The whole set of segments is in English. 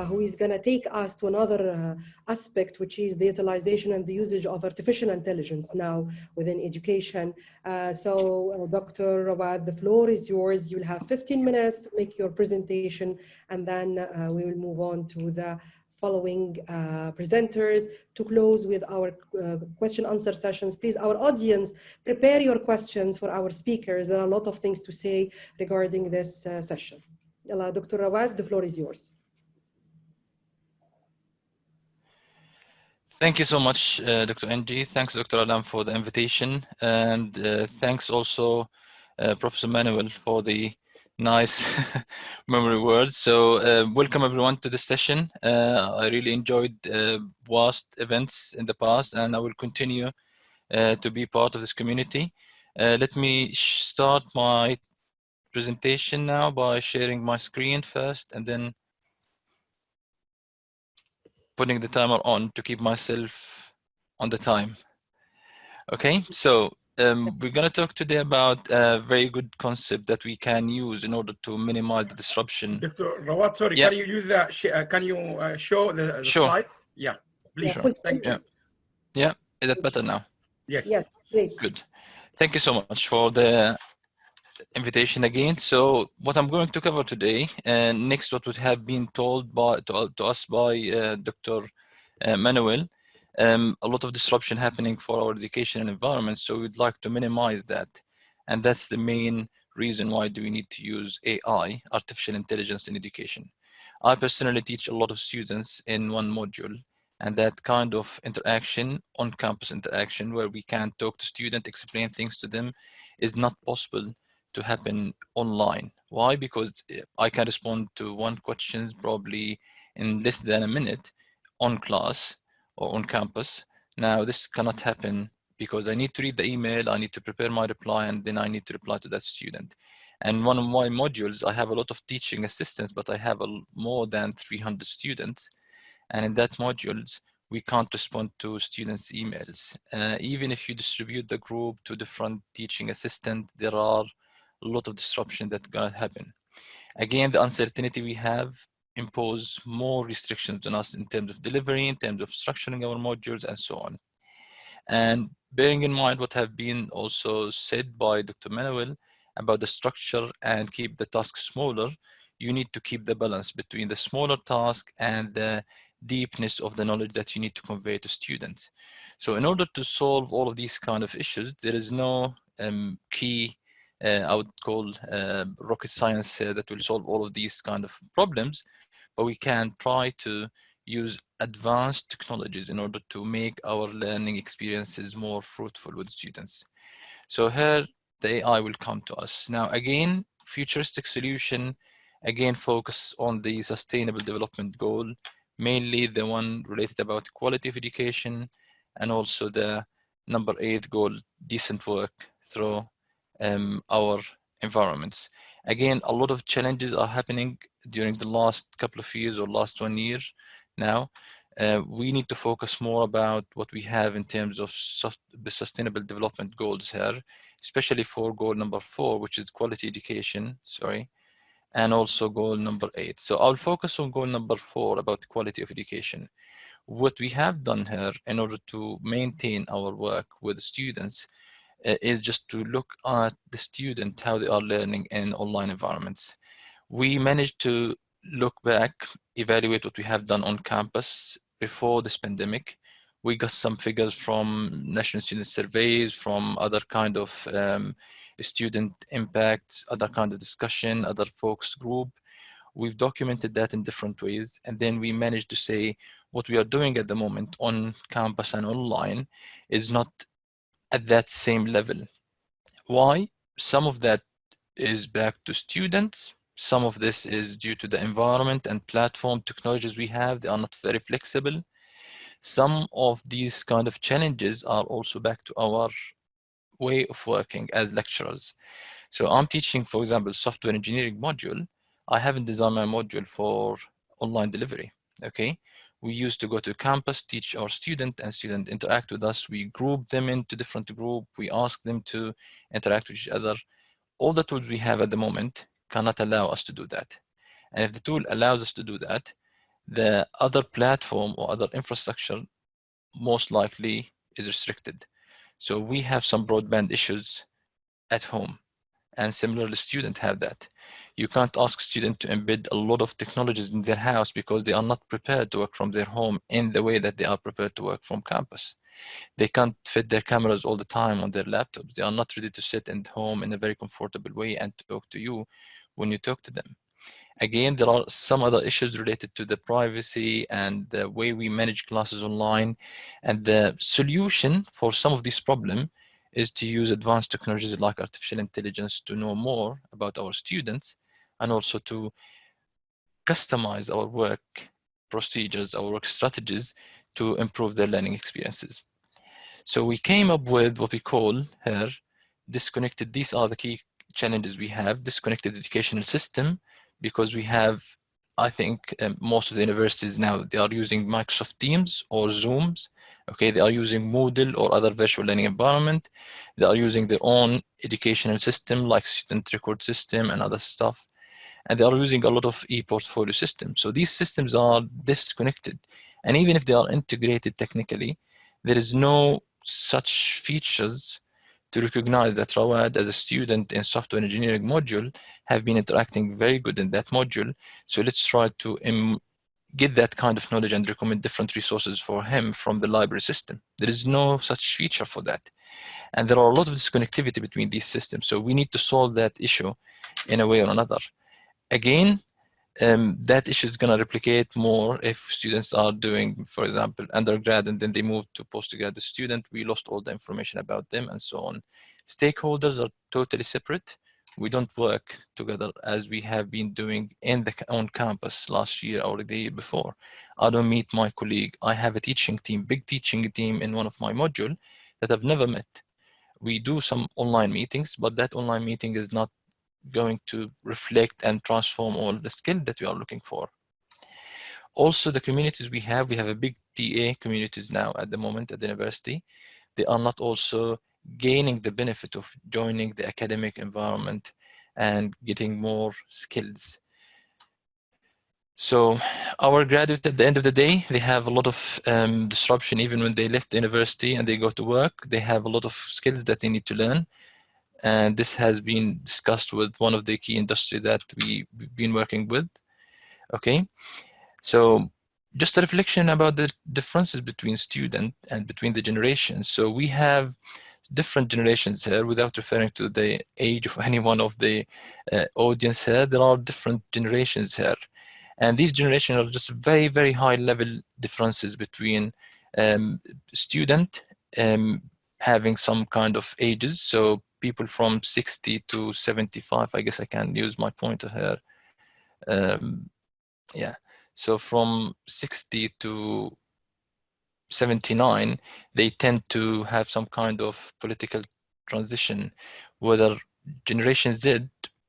who is going to take us to another aspect, which is the utilization and the usage of artificial intelligence now within education. Dr. Rawad, the floor is yours. You'll have 15 minutes to make your presentation, and then we will move on to the following presenters to close with our question answer sessions. Please, our audience, prepare your questions for our speakers. There are a lot of things to say regarding this session. Dr. Rawad, the floor is yours. Thank you so much, Dr. Angie. Thanks, Dr. Alam, for the invitation. And thanks also, Professor Manuel, for the nice memory words. So welcome everyone to this session. I really enjoyed vast events in the past, and I will continue to be part of this community. Let me start my presentation now by sharing my screen first, and then putting the timer on to keep myself on the time. Okay, so we're going to talk today about a very good concept that we can use in order to minimize the disruption. Dr. Rawad, sorry, yeah. Can you use the, can you show the sure. slides? Yeah, please. Sure. Thank you. Yeah, is that better now? Yes. Yes, please. Good. Thank you so much for the invitation again. So what I'm going to cover today, and next what would have been told to us by Dr. Manuel, a lot of disruption happening for our educational environment, so we'd like to minimize that. And that's the main reason why do we need to use AI, artificial intelligence, in education. I personally teach a lot of students in one module, and that kind of interaction, on-campus interaction, where we can talk to students, explain things to them, is not possible to happen online. Why? Because I can respond to one question probably in less than a minute on class or on campus. Now this cannot happen because I need to read the email, I need to prepare my reply, and then I need to reply to that student. And one of my modules, I have a lot of teaching assistants, but I have more than 300 students. And in that modules, we can't respond to students' emails. Even if you distribute the group to different teaching assistants, there are a lot of disruption that's gonna happen. Again, the uncertainty we have impose more restrictions on us in terms of delivery, in terms of structuring our modules, and so on. And bearing in mind what have been also said by Dr. Manuel about the structure and keep the task smaller, you need to keep the balance between the smaller task and the deepness of the knowledge that you need to convey to students. So in order to solve all of these kind of issues, there is no key, I would call rocket science that will solve all of these kind of problems, but we can try to use advanced technologies in order to make our learning experiences more fruitful with students. So here the AI will come to us. Now again, futuristic solution, again focus on the sustainable development goal, mainly the one related about quality of education, and also the number 8 goal, decent work through our environments. Again, a lot of challenges are happening during the last couple of years or last 1 year now. We need to focus more about what we have in terms of the sustainable development goals here, especially for goal number 4, which is quality education, and also goal number 8. So I'll focus on goal number 4 about quality of education. What we have done here in order to maintain our work with students is just to look at the student, how they are learning in online environments. We managed to look back, evaluate what we have done on campus before this pandemic. We got some figures from national student surveys, from other kind of student impacts, other kind of discussion, other folks group. We've documented that in different ways. And then we managed to say what we are doing at the moment on campus and online is not at that same level. Why? Some of that is back to students. Some of this is due to the environment and platform technologies we have. They are not very flexible. Some of these kind of challenges are also back to our way of working as lecturers. So I'm teaching, for example, software engineering module. I haven't designed my module for online delivery, okay? We used to go to campus, teach our student, and student interact with us. We group them into different groups. We ask them to interact with each other. All the tools we have at the moment cannot allow us to do that. And if the tool allows us to do that, the other platform or other infrastructure most likely is restricted. So we have some broadband issues at home, and similarly students have that. You can't ask students to embed a lot of technologies in their house because they are not prepared to work from their home in the way that they are prepared to work from campus. They can't fit their cameras all the time on their laptops. They are not ready to sit at home in a very comfortable way and talk to you when you talk to them. Again, there are some other issues related to the privacy and the way we manage classes online. And the solution for some of these problems is to use advanced technologies like artificial intelligence to know more about our students and also to customize our work procedures, our work strategies to improve their learning experiences. So we came up with what we call here disconnected. These are the key challenges we have: disconnected educational system, because we have, I think, most of the universities now, they are using Microsoft Teams or Zooms. Okay, they are using Moodle or other virtual learning environment. They are using their own educational system like student record system and other stuff. And they are using a lot of e-portfolio systems. So these systems are disconnected. And even if they are integrated technically, there is no such features to recognize that Rawad as a student in software engineering module have been interacting very good in that module. So let's try to get that kind of knowledge and recommend different resources for him from the library system. There is no such feature for that. And there are a lot of disconnectivity between these systems. So we need to solve that issue in a way or another. Again, that issue is going to replicate more if students are doing, for example, undergrad and then they move to postgraduate student. We lost all the information about them and so on. Stakeholders are totally separate. We don't work together as we have been doing on campus last year or the year before. I don't meet my colleague. I have a teaching team, big teaching team in one of my module that I've never met. We do some online meetings, but that online meeting is not going to reflect and transform all the skills that we are looking for. Also, the communities we have a big TA communities now at the moment at the university. They are not also gaining the benefit of joining the academic environment and getting more skills. So our graduates at the end of the day, they have a lot of disruption even when they left the university and they go to work. They have a lot of skills that they need to learn. And this has been discussed with one of the key industry that we've been working with. Okay, so just a reflection about the differences between student and between the generations. So we have different generations here without referring to the age of any one of the audience here. There are different generations here. And these generations are just very, very high level differences between student having some kind of ages. So people from 60 to 75, I guess I can use my pointer here. Yeah, so from 60 to 79, they tend to have some kind of political transition, whether Generation Z,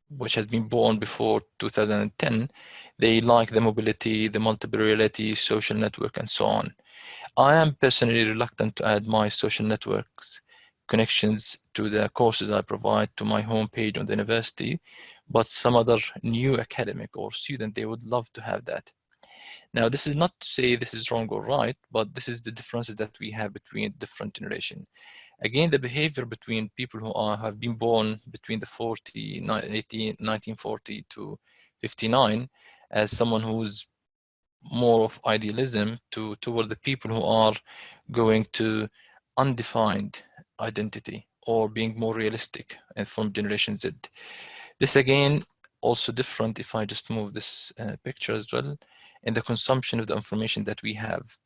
which has been born before 2010, they like the mobility, the multiple reality, social network, and so on. I am personally reluctant to add my social networks connections to the courses I provide to my homepage on the university, but some other new academic or student, they would love to have that. Now, this is not to say this is wrong or right, but this is the differences that we have between different generations. Again, the behavior between people who have been born between the 1940 to 59, as someone who's more of idealism toward the people who are going to undefined identity or being more realistic and from Generation Z. This again, also different if I just move this picture as well, in the consumption of the information that we have.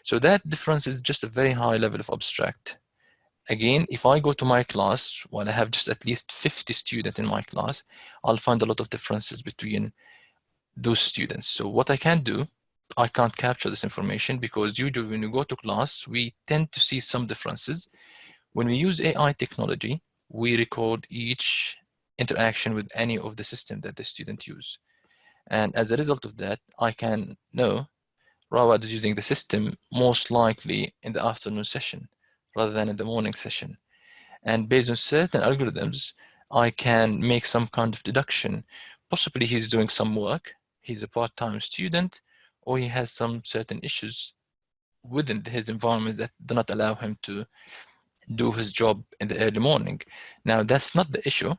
So that difference is just a very high level of abstract. Again, if I go to my class, while I have just at least 50 students in my class, I'll find a lot of differences between those students. So what I can do, I can't capture this information because usually when you go to class, we tend to see some differences. When we use AI technology, we record each interaction with any of the system that the student use. And as a result of that, I can know Rawad is using the system most likely in the afternoon session rather than in the morning session. And based on certain algorithms, I can make some kind of deduction. Possibly he's doing some work, he's a part-time student, or he has some certain issues within his environment that do not allow him to do his job in the early morning. Now, that's not the issue,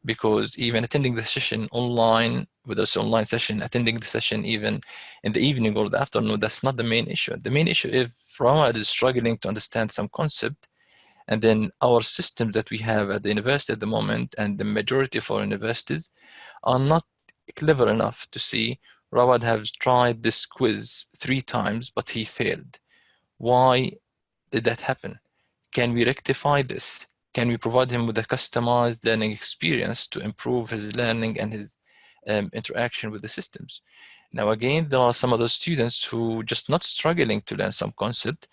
because even attending the session online, whether it's online session, attending the session even in the evening or the afternoon, that's not the main issue. The main issue is Rawad is struggling to understand some concept, and then our systems that we have at the university at the moment, and the majority of our universities, are not clever enough to see Rawad has tried this quiz 3 times, but he failed. Why did that happen? Can we rectify this? Can we provide him with a customized learning experience to improve his learning and his interaction with the systems? Now, again, there are some other students who just not struggling to learn some concept.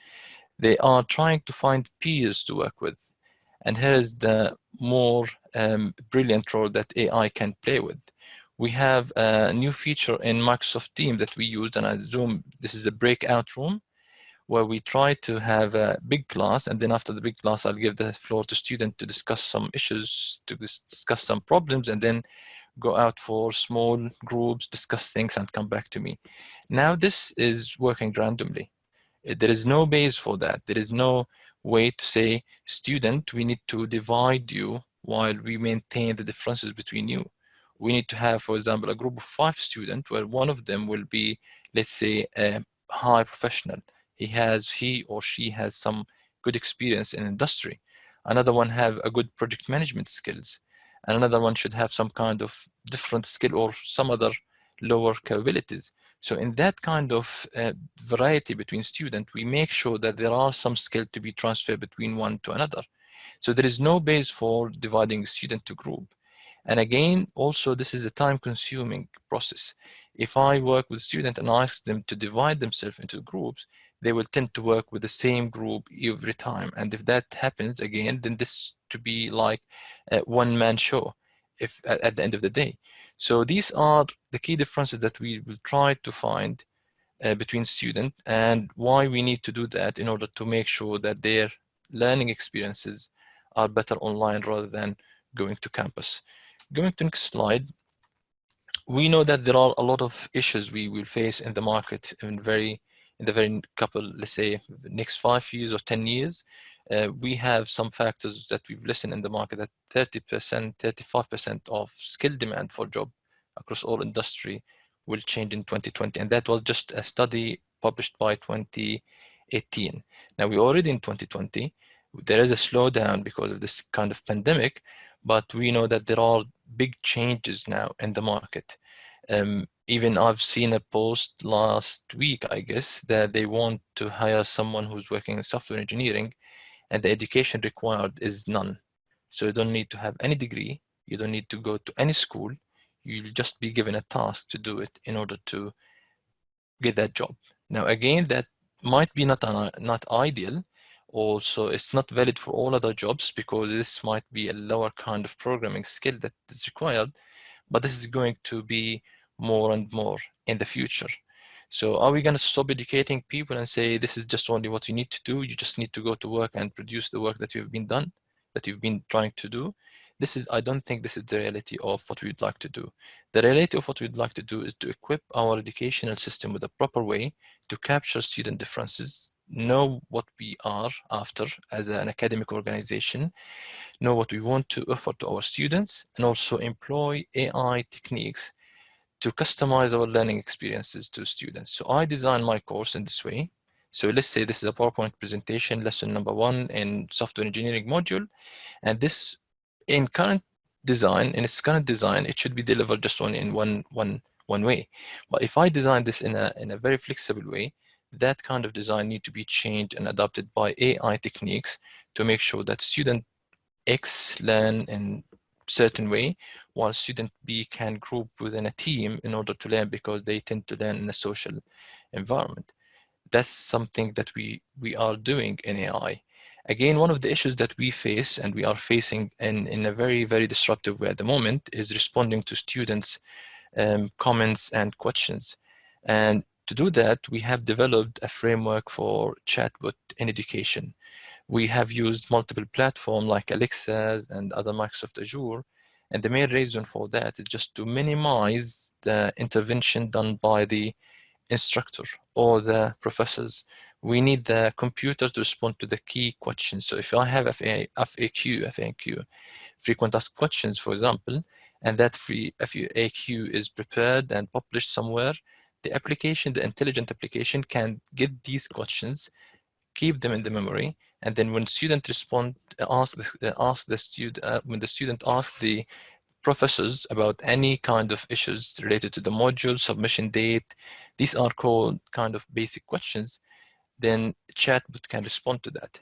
They are trying to find peers to work with. And here is the more brilliant role that AI can play with. We have a new feature in Microsoft Teams that we use, and I Zoom, this is a breakout room, where we try to have a big class, and then after the big class, I'll give the floor to students to discuss some issues, to discuss some problems, and then go out for small groups, discuss things, and come back to me. Now this is working randomly. There is no base for that. There is no way to say, student, we need to divide you while we maintain the differences between you. We need to have, for example, a group of 5 students where one of them will be, let's say, a high professional. He or she has some good experience in industry. Another one have a good project management skills. And another one should have some kind of different skill or some other lower capabilities. So in that kind of variety between students, we make sure that there are some skill to be transferred between one to another. So there is no base for dividing student to group. And again, also, this is a time-consuming process. If I work with students and ask them to divide themselves into groups, they will tend to work with the same group every time. And if that happens again, then this to be like a one-man show if at the end of the day. So these are the key differences that we will try to find between students, and why we need to do that in order to make sure that their learning experiences are better online rather than going to campus. Going to next slide. We know that there are a lot of issues we will face in the market in the very couple, let's say, next 5 years or 10 years. We have some factors that we've listened in the market that 30%, 35% of skill demand for job across all industry will change in 2020. And that was just a study published by 2018. Now we're already in 2020. There is a slowdown because of this kind of pandemic, but we know that there are big changes now in the market. Even I've seen a post last week, I guess, that they want to hire someone who's working in software engineering, and the education required is none. So you don't need to have any degree, you don't need to go to any school, you'll just be given a task to do it in order to get that job. Now again, that might be not ideal. Also, it's not valid for all other jobs because this might be a lower kind of programming skill that is required, but this is going to be more and more in the future. So are we going to stop educating people and say, this is just only what you need to do? You just need to go to work and produce the work that you've been trying to do. I don't think this is the reality of what we'd like to do. The reality of what we'd like to do is to equip our educational system with a proper way to capture student differences, know what we are after as an academic organization, know what we want to offer to our students, and also employ AI techniques to customize our learning experiences to students. So I design my course in this way. So let's say this is a PowerPoint presentation, lesson number 1 in software engineering module. And this in its current design, it should be delivered just only in one way. But if I design this in a very flexible way, that kind of design need to be changed and adopted by AI techniques to make sure that student X learn in certain way, while student B can group within a team in order to learn because they tend to learn in a social environment. That's something that we are doing in AI. Again, one of the issues that we face and we are facing in a very, very disruptive way at the moment is responding to students' comments and questions. And to do that, we have developed a framework for chatbot in education. We have used multiple platforms like Alexa and other Microsoft Azure. And the main reason for that is just to minimize the intervention done by the instructor or the professors, we need the computer to respond to the key questions. So if I have FAQ, frequent asked questions, for example, and that FAQ is prepared and published somewhere, the application, the intelligent application, can get these questions, keep them in the memory, and then when student ask the student, when the student asks the professors about any kind of issues related to the module, submission date, these are called kind of basic questions, then chatbot can respond to that.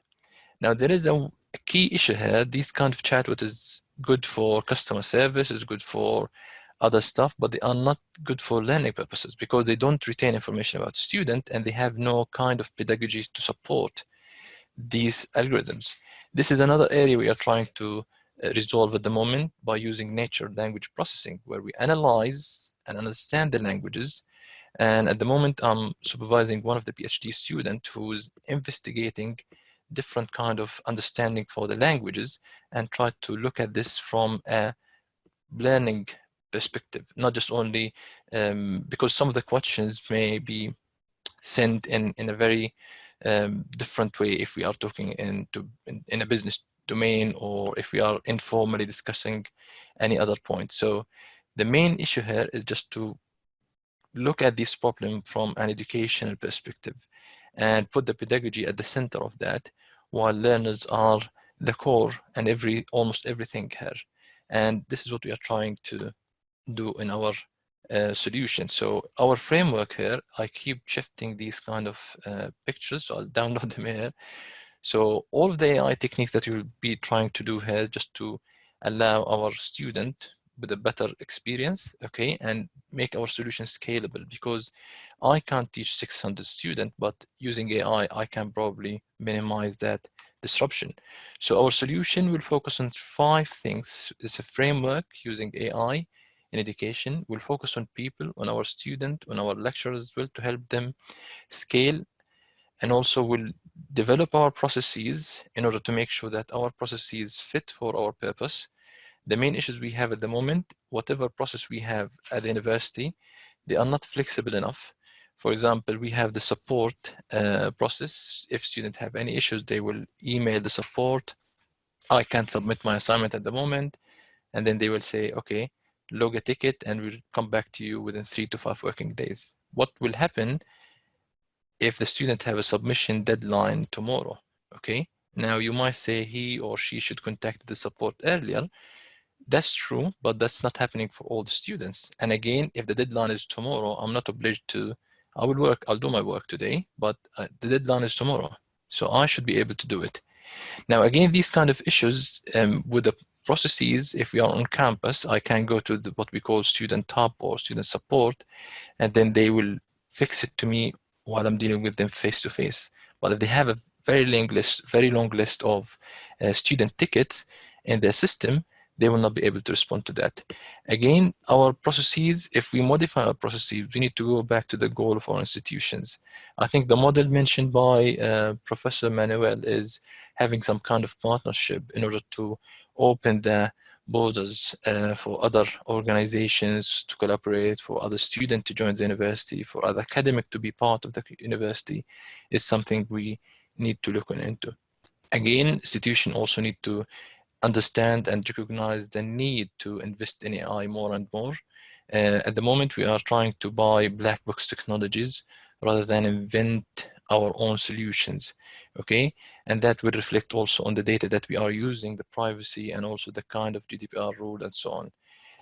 Now there is a key issue here. This kind of chatbot is good for customer service, is good for other stuff, but they are not good for learning purposes because they don't retain information about the student and they have no kind of pedagogy to support these algorithms. This is another area we are trying to resolve at the moment by using natural language processing, where we analyze and understand the languages. And at the moment, I'm supervising one of the PhD students who's investigating different kind of understanding for the languages and try to look at this from a learning perspective, not just only because some of the questions may be sent in a very different way if we are talking in a business domain or if we are informally discussing any other point. So the main issue here is just to look at this problem from an educational perspective and put the pedagogy at the center of that, while learners are the core and almost everything here. And this is what we are trying to do in our solution. So our framework here, I keep shifting these kind of pictures, so I'll download them here. So all of the AI techniques that we will be trying to do here just to allow our student with a better experience, okay, and make our solution scalable, because I can't teach 600 students, but using AI, I can probably minimize that disruption. So our solution will focus on 5 things. It's a framework using AI in education. We'll focus on people, on our student, on our lecturers as well, to help them scale, and also we'll develop our processes in order to make sure that our processes fit for our purpose. The main issues we have at the moment, whatever process we have at the university, they are not flexible enough. For example, we have the support process. If students have any issues, they will email the support. I can't submit my assignment at the moment. And then they will say, okay, log a ticket and we'll come back to you within 3 to 5 working days. What will happen if the student have a submission deadline tomorrow? Okay, now you might say he or she should contact the support earlier. That's true, but that's not happening for all the students. And again, if the deadline is tomorrow, I'm not obliged to, I'll do my work today, but the deadline is tomorrow. So I should be able to do it. Now, again, these kind of issues with the processes, if we are on campus, I can go to what we call student hub or student support, and then they will fix it to me while I'm dealing with them face to face. But if they have a very long list of student tickets in their system, they will not be able to respond to that. Again, our processes, if we modify our processes, we need to go back to the goal of our institutions. I think the model mentioned by Professor Manuel is having some kind of partnership in order to open the borders for other organizations to collaborate, for other students to join the university, for other academic to be part of the university, is something we need to look into. Again, institutions also need to understand and recognize the need to invest in AI more and more. At the moment, we are trying to buy black box technologies rather than invent our own solutions, okay? And that will reflect also on the data that we are using, the privacy, and also the kind of GDPR rule and so on.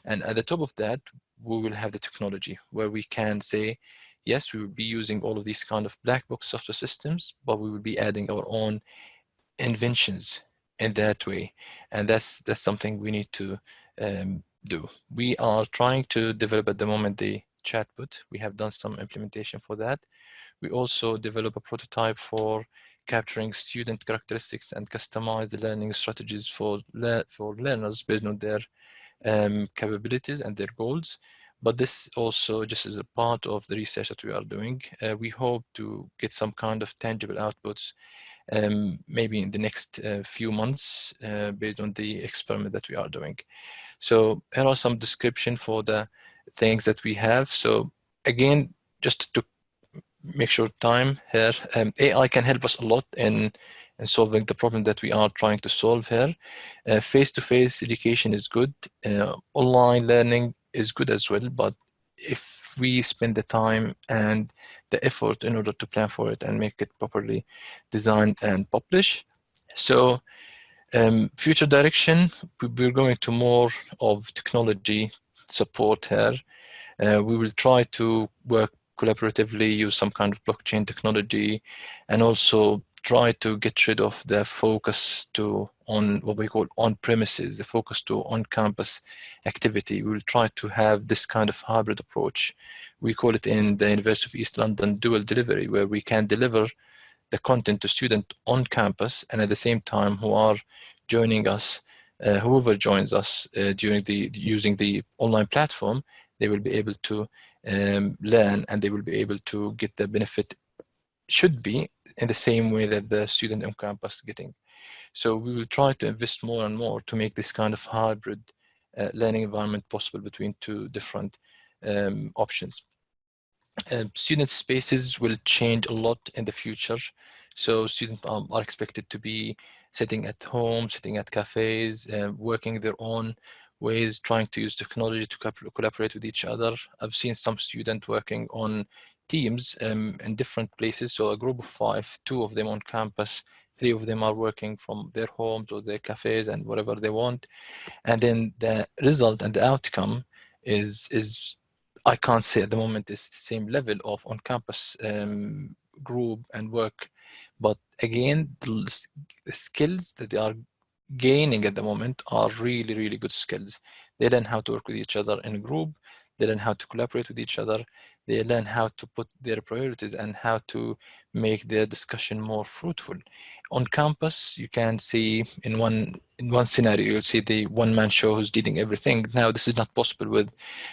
And at the top of that, we will have the technology where we can say, yes, we will be using all of these kind of black box software systems, but we will be adding our own inventions in that way. And that's something we need to do. We are trying to develop at the moment the chatbot. We have done some implementation for that. We also develop a prototype for capturing student characteristics and customize the learning strategies for learners based on their capabilities and their goals. But this also just is a part of the research that we are doing. We hope to get some kind of tangible outputs maybe in the next few months based on the experiment that we are doing. So here are some description for the things that we have. So again, just to make short time here. AI can help us a lot in solving the problem that we are trying to solve here. Face-to-face education is good. Online learning is good as well, but if we spend the time and the effort in order to plan for it and make it properly designed and publish. So future direction, we're going to more of technology support here. We will try to work collaboratively, use some kind of blockchain technology, and also try to get rid of the focus to on what we call on-premises, the focus to on-campus activity. We will try to have this kind of hybrid approach. We call it in the University of East London dual delivery, where we can deliver the content to students on campus, and at the same time who are joining us, whoever joins us during using the online platform, they will be able to learn, and they will be able to get the benefit, should be in the same way that the student on campus is getting. So we will try to invest more and more to make this kind of hybrid learning environment possible between two different options. Student spaces will change a lot in the future. So students are expected to be sitting at home, sitting at cafes, working their own ways, trying to use technology to collaborate with each other. I've seen some students working on teams in different places. So a group of 5, 2 of them on campus, 3 of them are working from their homes or their cafes and whatever they want. And then the result and the outcome is I can't say at the moment it's the same level of on-campus group and work, but again, the skills that they are gaining at the moment are really, really good skills. They learn how to work with each other in a group. They learn how to collaborate with each other. They learn how to put their priorities and how to make their discussion more fruitful. On campus, you can see in one scenario, you'll see the one-man show who's leading everything. Now, this is not possible with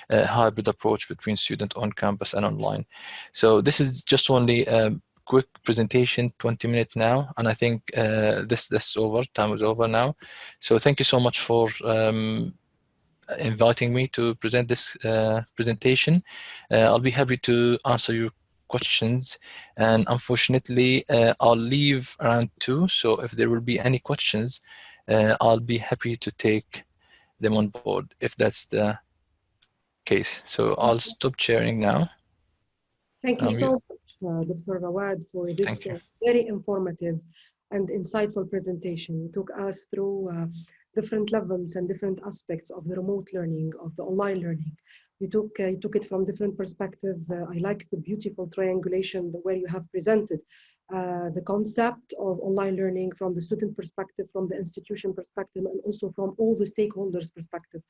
a hybrid approach between student on campus and online. So this is just only a quick presentation, 20 minutes now, and I think this over. Time is over now. So thank you so much for inviting me to present this presentation. I'll be happy to answer your questions, and unfortunately I'll leave around 2, so if there will be any questions, I'll be happy to take them on board if that's the case. So I'll stop sharing now. Thank you so much, Dr. Rawad, for this very informative and insightful presentation. You took us through different levels and different aspects of the remote learning, of the online learning. You took it from different perspectives. I like the beautiful triangulation where you have presented the concept of online learning from the student perspective, from the institution perspective, and also from all the stakeholders' perspective.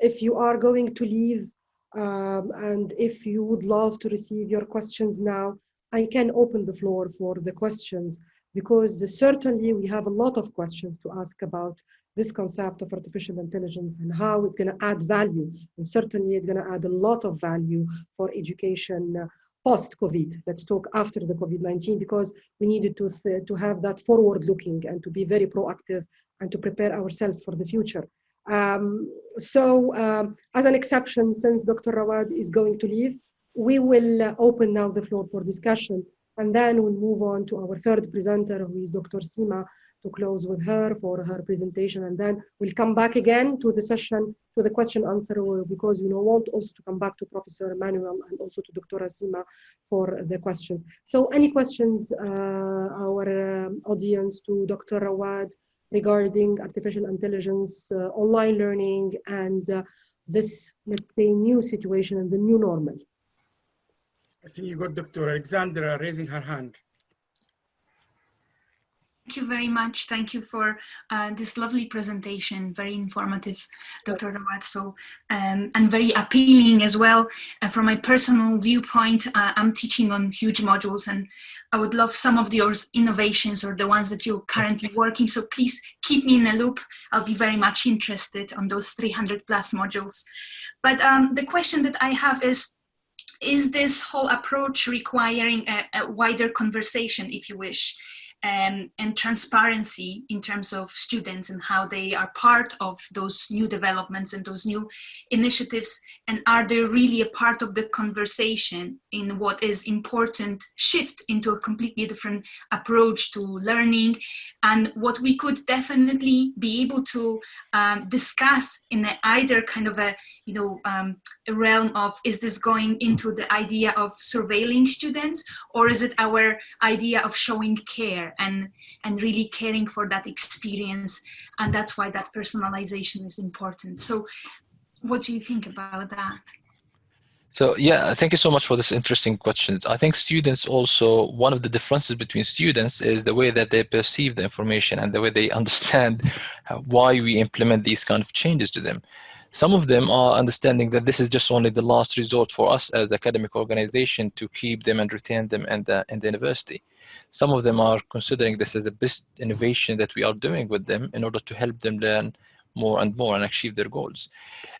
If you are going to leave, and if you would love to receive your questions now, I can open the floor for the questions, because certainly we have a lot of questions to ask about this concept of artificial intelligence and how it's going to add value. And certainly it's going to add a lot of value for education post-COVID. Let's talk after the COVID-19, because we needed to have that forward-looking and to be very proactive and to prepare ourselves for the future. As an exception, since Dr. Rawad is going to leave, we will open now the floor for discussion, and then we'll move on to our third presenter, who is Dr. Sima, to close with her for her presentation, and then we'll come back again to the session, to the question answer, because we want also to come back to Professor Emmanuel and also to Dr. Sima for the questions. So any questions, our audience, to Dr. Rawad regarding artificial intelligence, online learning, and this, let's say, new situation and the new normal? I think you got Dr. Alexandra raising her hand. Thank you very much. Thank you for this lovely presentation, very informative, Dr. Rawad. So, and very appealing as well. From my personal viewpoint, I'm teaching on huge modules, and I would love some of your innovations or the ones that you're currently working. So please keep me in a loop. I'll be very much interested on those 300+ modules. But the question that I have is this whole approach requiring a wider conversation, if you wish? and transparency in terms of students and how they are part of those new developments and those new initiatives, and are they really a part of the conversation in what is important shift into a completely different approach to learning, and what we could definitely be able to discuss in either kind of a a realm of, is this going into the idea of surveilling students, or is it our idea of showing care and really caring for that experience, and that's why that personalization is important. So what do you think about that? So yeah, thank you so much for this interesting questions. I think students also, one of the differences between students is the way that they perceive the information and the way they understand why we implement these kind of changes to them. Some of them are understanding that this is just only the last resort for us as academic organization to keep them and retain them in the university. Some of them are considering this as the best innovation that we are doing with them in order to help them learn more and more and achieve their goals.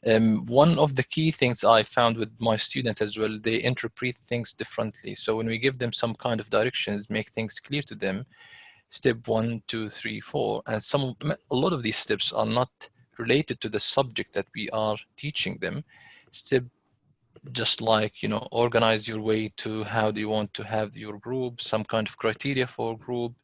One of the key things I found with my students as well, they interpret things differently. So when we give them some kind of directions, make things clear to them, step 1, 2, 3, 4, and a lot of these steps are not related to the subject that we are teaching them. Step just like, organize your way to how do you want to have your group, some kind of criteria for group.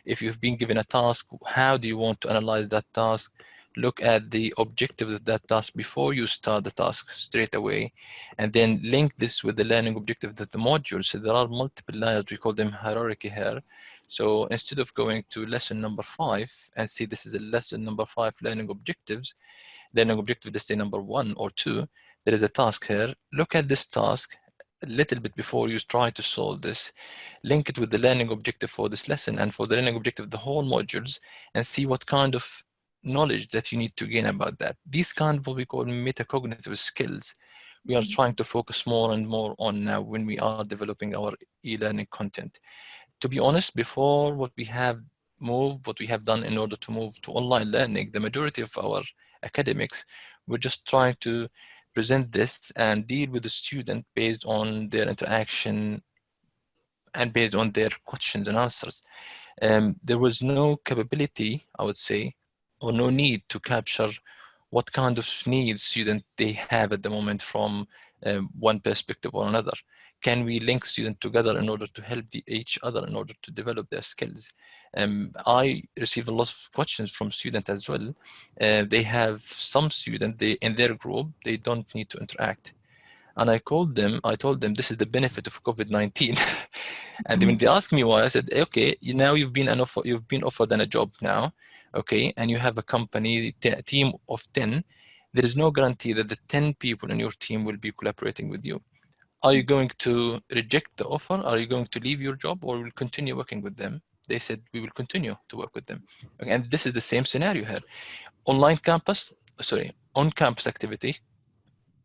If you've been given a task, how do you want to analyze that task? Look at the objectives of that task before you start the task straight away, and then link this with the learning objectives of the module. So there are multiple layers, we call them hierarchy here. So instead of going to lesson number 5 and see this is the lesson number 5 learning objectives, learning objective, let's say number 1 or 2, there is a task here. Look at this task a little bit before you try to solve this. Link it with the learning objective for this lesson and for the learning objective of the whole modules, and see what kind of knowledge that you need to gain about that. These kind of what we call metacognitive skills, we are trying to focus more and more on now when we are developing our e-learning content. To be honest, before what we have done in order to move to online learning, the majority of our academics were just trying to present this and deal with the student based on their interaction and based on their questions and answers. There was no capability, I would say, or no need to capture what kind of needs students they have at the moment from one perspective or another. Can we link students together in order to help each other in order to develop their skills? I receive a lot of questions from students as well. They have some students, in their group, they don't need to interact. And I told them this is the benefit of COVID-19. And when they asked me why, I said, okay, now you've been offered a job now, okay, and you have a company, team of 10. There is no guarantee that the 10 people in your team will be collaborating with you. Are you going to reject the offer? Are you going to leave your job, or will continue working with them? They said, we will continue to work with them. Okay, and this is the same scenario here. On-campus activity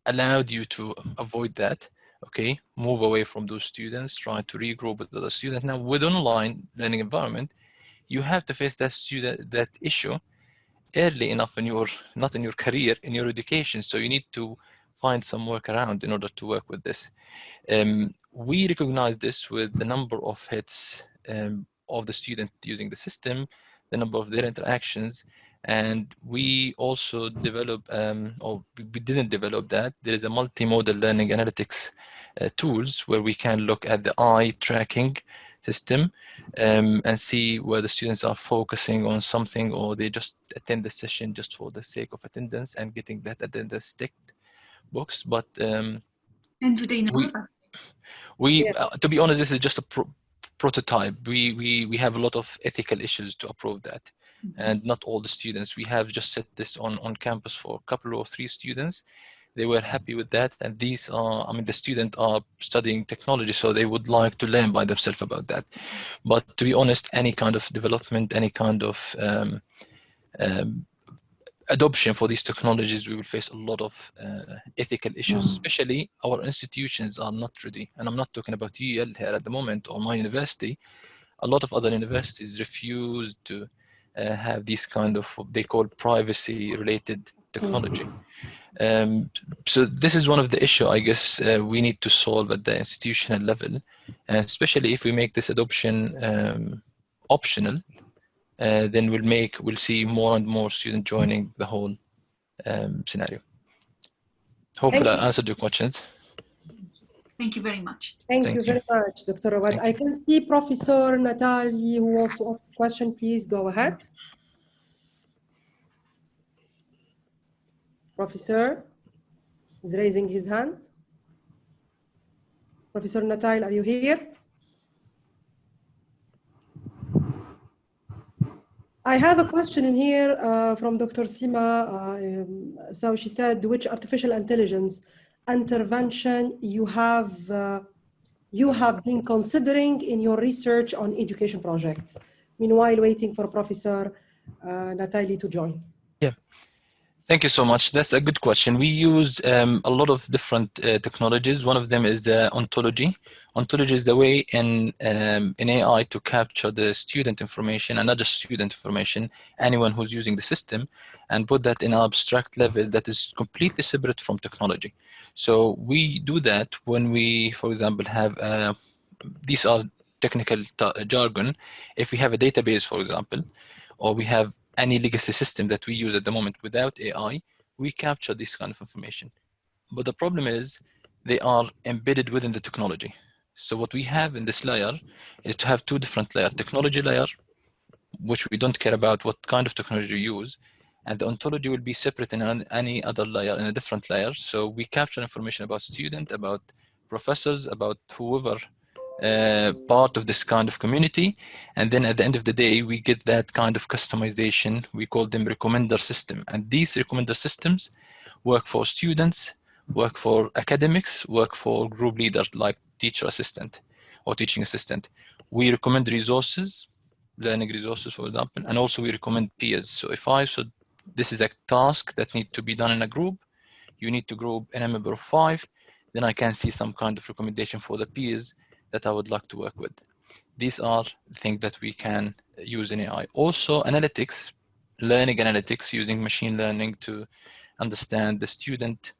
allowed you to avoid that, okay? Move away from those students, try to regroup with other students. Now, with online learning environment, you have to face that issue early enough not in your career, in your education. So you need to find some workaround in order to work with this. We recognize this with the number of hits of the student using the system, the number of their interactions, and we also develop, or we didn't develop that. There is a multimodal learning analytics tools where we can look at the eye tracking system and see where the students are focusing on something, or they just attend the session just for the sake of attendance and getting that attendance ticked box. But And do they know that? to be honest, this is just a prototype. We have a lot of ethical issues to approve that. And not all the students. We have just set this on campus for a couple or 3 students. They were happy with that. And these are, the students are studying technology, so they would like to learn by themselves about that. But to be honest, any kind of development, any kind of adoption for these technologies, we will face a lot of ethical issues, especially our institutions are not ready. And I'm not talking about UEL here at the moment or my university. A lot of other universities refuse to have these kind of what they call privacy related technology. So this is one of the issues, I guess, we need to solve at the institutional level, and especially if we make this adoption optional, then we'll see more and more students joining the whole scenario. Hopefully I answered your questions. Thank you very much. Thank you very much, Dr. Rawad. I can see Professor Natalie who wants to ask a question. Please go ahead. Professor is raising his hand. Professor Natalie, are you here? I have a question in here from Dr. Sima. So she said, which artificial intelligence intervention you have been considering in your research on education projects? Meanwhile, waiting for Professor Natalie to join. Yeah, thank you so much. That's a good question. We use a lot of different technologies. One of them is the ontology. Ontology is the way in AI to capture the student information, and not just student information, anyone who's using the system, and put that in an abstract level that is completely separate from technology. So we do that when we, for example, have, these are technical jargon. If we have a database, for example, or we have any legacy system that we use at the moment without AI, we capture this kind of information. But the problem is they are embedded within the technology. So what we have in this layer is to have two different layers: technology layer, which we don't care about what kind of technology you use, and the ontology will be separate in any other layer, in a different layer. So we capture information about student, about professors, about whoever part of this kind of community, and then at the end of the day we get that kind of customization. We call them recommender system, and these recommender systems work for students, work for academics, work for group leaders like teacher assistant or teaching assistant. We recommend resources, learning resources, for example, and also we recommend peers. So if this is a task that needs to be done in a group, you need to group in a member of 5, then I can see some kind of recommendation for the peers that I would like to work with. These are things that we can use in AI. Also analytics, learning analytics, using machine learning to understand the student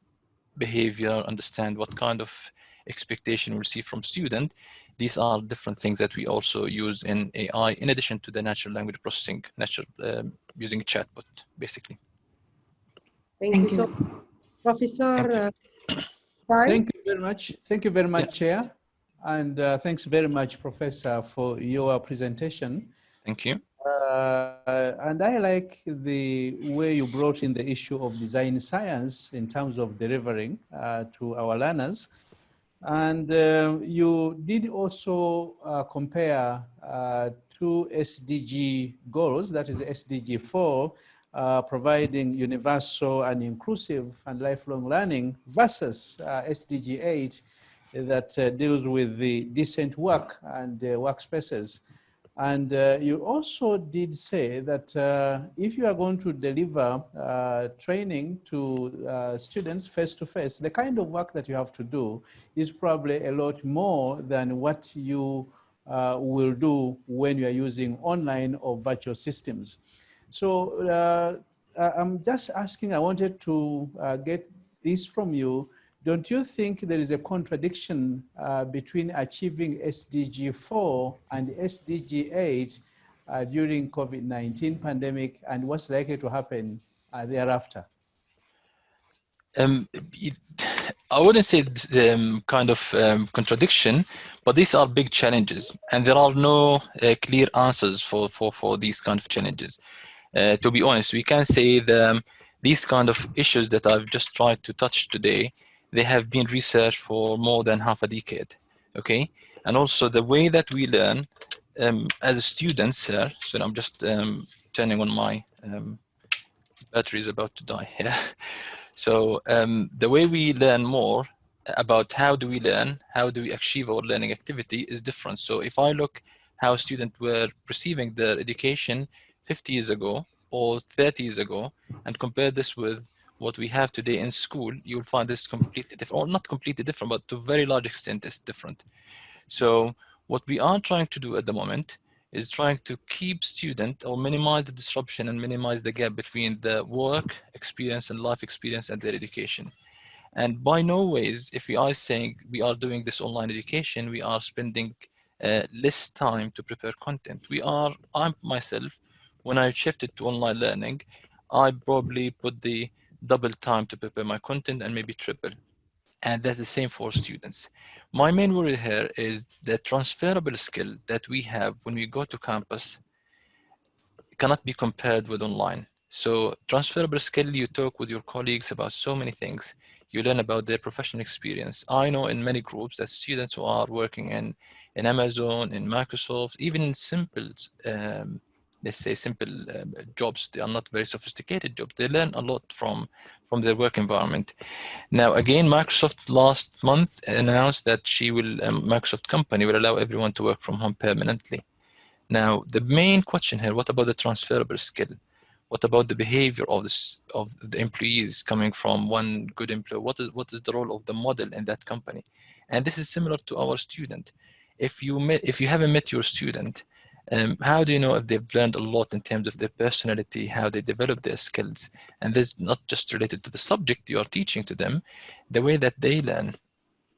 behavior, understand what kind of expectation we'll see from student. These are different things that we also use in AI, in addition to the natural language processing, using chatbot, basically. Thank you. So, Professor, thank you very much. Thank you very much, Chair. And thanks very much, Professor, for your presentation. Thank you. And I like the way you brought in the issue of design science in terms of delivering to our learners. And you did also compare two SDG goals, that is SDG 4, providing universal and inclusive and lifelong learning, versus SDG 8, that deals with the decent work and workspaces. And you also did say that if you are going to deliver training to students face-to-face, the kind of work that you have to do is probably a lot more than what you will do when you are using online or virtual systems. So I'm just asking, I wanted to get this from you. Don't you think there is a contradiction between achieving SDG 4 and SDG 8 during COVID-19 pandemic, and what's likely to happen thereafter? I wouldn't say kind of contradiction, but these are big challenges, and there are no clear answers for these kind of challenges. To be honest, we can say these kind of issues that I've just tried to touch today, they have been researched for more than half a decade, okay? And also the way that we learn as students, so I'm just turning on my battery is about to die here. So the way we learn more about how do we learn, how do we achieve our learning activity is different. So if I look how students were perceiving their education 50 years ago or 30 years ago, and compare this with what we have today in school, you'll find this completely different, or not completely different, but to a very large extent it's different. So what we are trying to do at the moment is trying to keep student or minimize the disruption and minimize the gap between the work experience and life experience and their education. And by no ways, if we are saying we are doing this online education, we are spending less time to prepare content. I'm myself, when I shifted to online learning, I probably put the double time to prepare my content and maybe triple. And that's the same for students. My main worry here is the transferable skill that we have when we go to campus cannot be compared with online. So transferable skill, you talk with your colleagues about so many things. You learn about their professional experience. I know in many groups that students who are working in Amazon, in Microsoft, even in simple, let's say simple jobs, they are not very sophisticated jobs. They learn a lot from their work environment. Now, again, Microsoft last month announced that Microsoft company will allow everyone to work from home permanently. Now, the main question here, what about the transferable skill? What about the behavior of the employees coming from one good employer? What is the role of the model in that company? And this is similar to our student. If you haven't met your student, how do you know if they've learned a lot in terms of their personality, how they develop their skills? And this is not just related to the subject you are teaching to them, the way that they learn.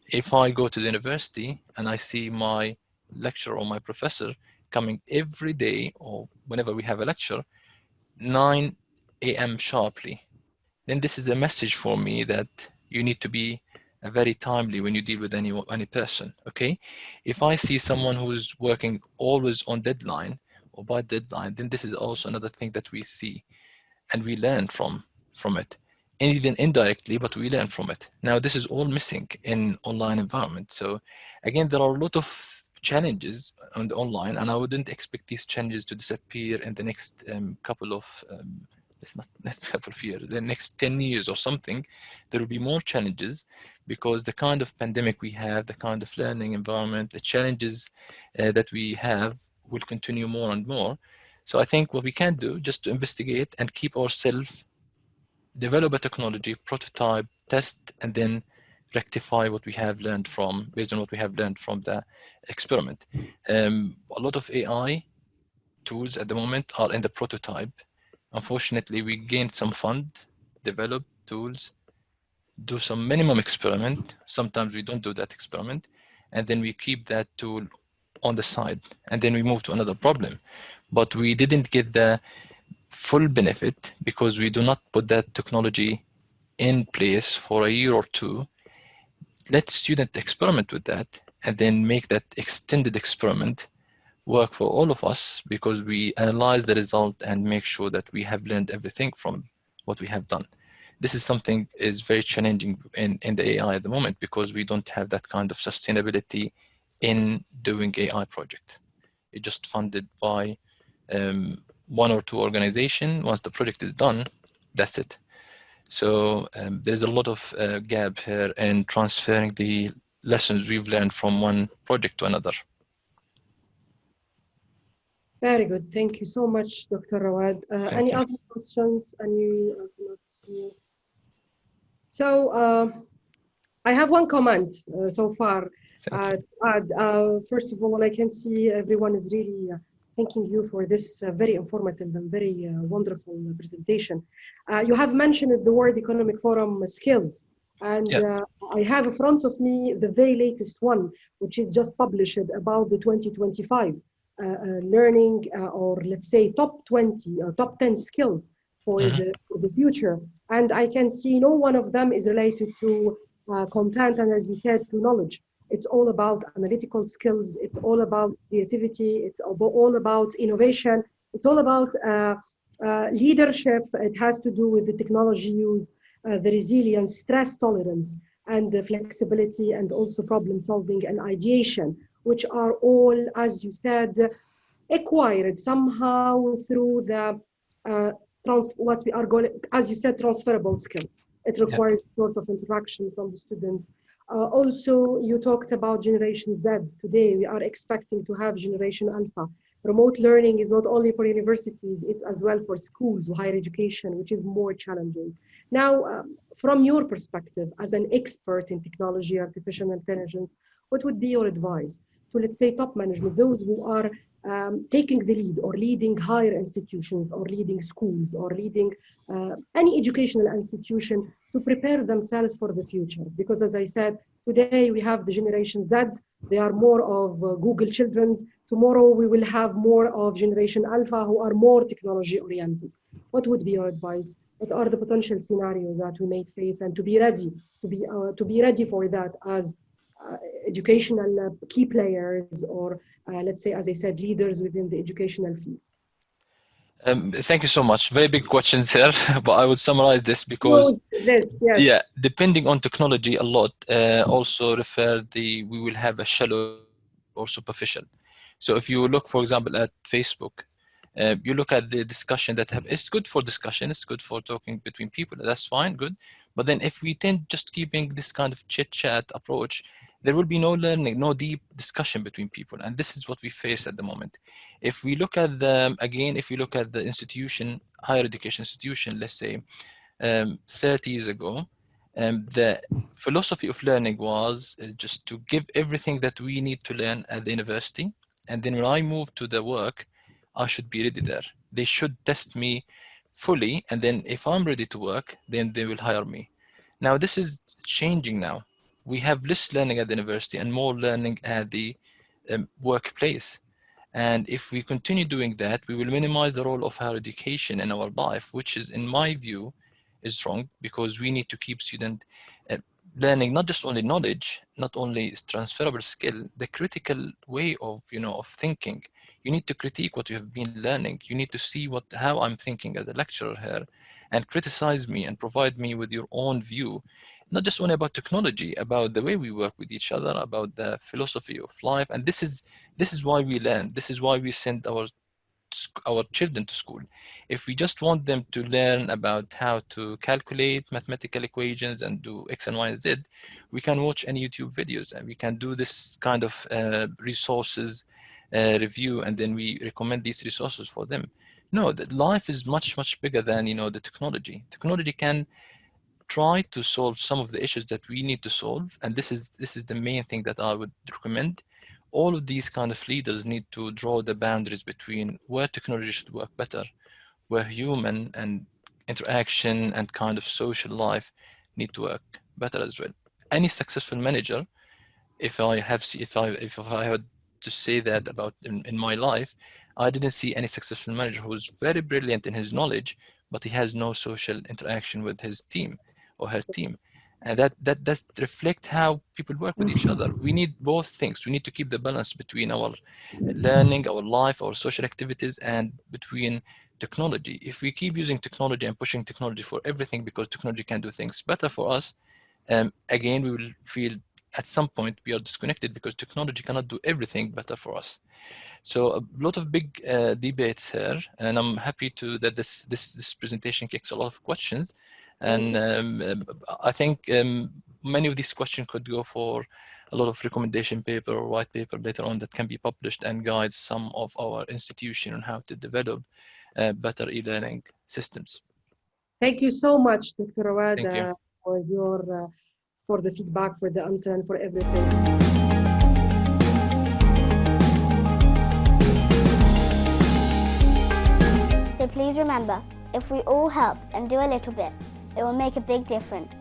If I go to the university and I see my lecturer or my professor coming every day or whenever we have a lecture, 9 a.m. sharply, then this is a message for me that you need to be very timely when you deal with any person, okay? If I see someone who's working always on deadline or by deadline, then this is also another thing that we see and we learn from it, and even indirectly, but we learn from it. Now, this is all missing in online environment. So again, there are a lot of challenges on the online, and I wouldn't expect these challenges to disappear in the next couple of the next 10 years or something. There will be more challenges because the kind of pandemic we have, the kind of learning environment, the challenges that we have will continue more and more. So I think what we can do just to investigate and keep ourselves, develop a technology, prototype, test, and then rectify what we have learned based on what we have learned from the experiment. A lot of AI tools at the moment are in the prototype. Unfortunately, we gained some fund, develop tools, do some minimum experiment. Sometimes we don't do that experiment, and then we keep that tool on the side, and then we move to another problem. But we didn't get the full benefit because we do not put that technology in place for a year or two. Let students experiment with that and then make that extended experiment work for all of us, because we analyze the result and make sure that we have learned everything from what we have done. This is something is very challenging in the AI at the moment, because we don't have that kind of sustainability in doing AI project. It's just funded by one or two organizations. Once the project is done, that's it. So there's a lot of gap here in transferring the lessons we've learned from one project to another. Very good. Thank you so much, Dr. Rawad. Any other questions? So I have one comment so far. First of all, I can see everyone is really thanking you for this very informative and very wonderful presentation. You have mentioned the World Economic Forum skills, and I have in front of me the very latest one, which is just published about the 2025 learning, or let's say top 20 or top 10 skills for the future. And I can see no one of them is related to content, and as you said, to knowledge. It's all about analytical skills. It's all about creativity. It's all about innovation. It's all about leadership. It has to do with the technology use, the resilience, stress tolerance, and the flexibility, and also problem solving and ideation, which are all, as you said, acquired somehow through the what we are going, as you said, transferable skills. It requires sort of interaction from the students. Also, you talked about Generation Z. Today, we are expecting to have Generation Alpha. Remote learning is not only for universities, it's as well for schools, higher education, which is more challenging. Now, from your perspective, as an expert in technology, artificial intelligence, what would be your advice to, let's say, top management, those who are taking the lead or leading higher institutions or leading schools or leading any educational institution to prepare themselves for the future? Because as I said, Today we have the generation Z. They are more of Google children's. Tomorrow we will have more of generation Alpha who are more technology oriented. What would be your advice? What are the potential scenarios that we may face, and to be ready for that as educational key players, or let's say, as I said, leaders within the educational field? Thank you so much. Very big questions here, but I would summarize this because, Yes. yeah, depending on technology a lot, also we will have a shallow or superficial. So if you look, for example, at Facebook, you look at the discussion it's good for discussion, it's good for talking between people, that's fine, good. But then if we tend just keeping this kind of chit chat approach, there will be no learning, no deep discussion between people. And this is what we face at the moment. If we look at if you look at the institution, higher education institution, let's say 30 years ago, the philosophy of learning was just to give everything that we need to learn at the university. And then when I move to the work, I should be ready there. They should test me fully. And then if I'm ready to work, then they will hire me. Now, this is changing now. We have less learning at the university and more learning at the workplace. And if we continue doing that, we will minimize the role of higher education in our life, which is, in my view, is wrong, because we need to keep students learning not just only knowledge, not only transferable skill, the critical way of thinking. You need to critique what you have been learning. You need to see how I'm thinking as a lecturer here, and criticize me and provide me with your own view, not just only about technology, about the way we work with each other, about the philosophy of life. And this is why we learn. This is why we send our children to school. If we just want them to learn about how to calculate mathematical equations and do X and Y and Z, we can watch any YouTube videos, and we can do this kind of resources review, and then we recommend these resources for them. No, the life is much, much bigger than the technology. Technology can try to solve some of the issues that we need to solve, and this is the main thing that I would recommend. All of these kind of leaders need to draw the boundaries between where technology should work better, where human and interaction and kind of social life need to work better as well. Any successful manager, if I had to say that about in my life, I didn't see any successful manager who was very brilliant in his knowledge, but he has no social interaction with his team or her team. And that does reflect how people work with each other. We need both things. We need to keep the balance between our learning, our life, our social activities, and between technology. If we keep using technology and pushing technology for everything because technology can do things better for us, again, we will feel at some point we are disconnected because technology cannot do everything better for us. So a lot of big debates here, and I'm happy that this presentation kicks a lot of questions. And I think many of these questions could go for a lot of recommendation paper or white paper later on that can be published and guide some of our institution on how to develop better e-learning systems. Thank you so much, Dr. Rawad, for the feedback, for the answer, and for everything. So please remember, if we all help and do a little bit, it will make a big difference.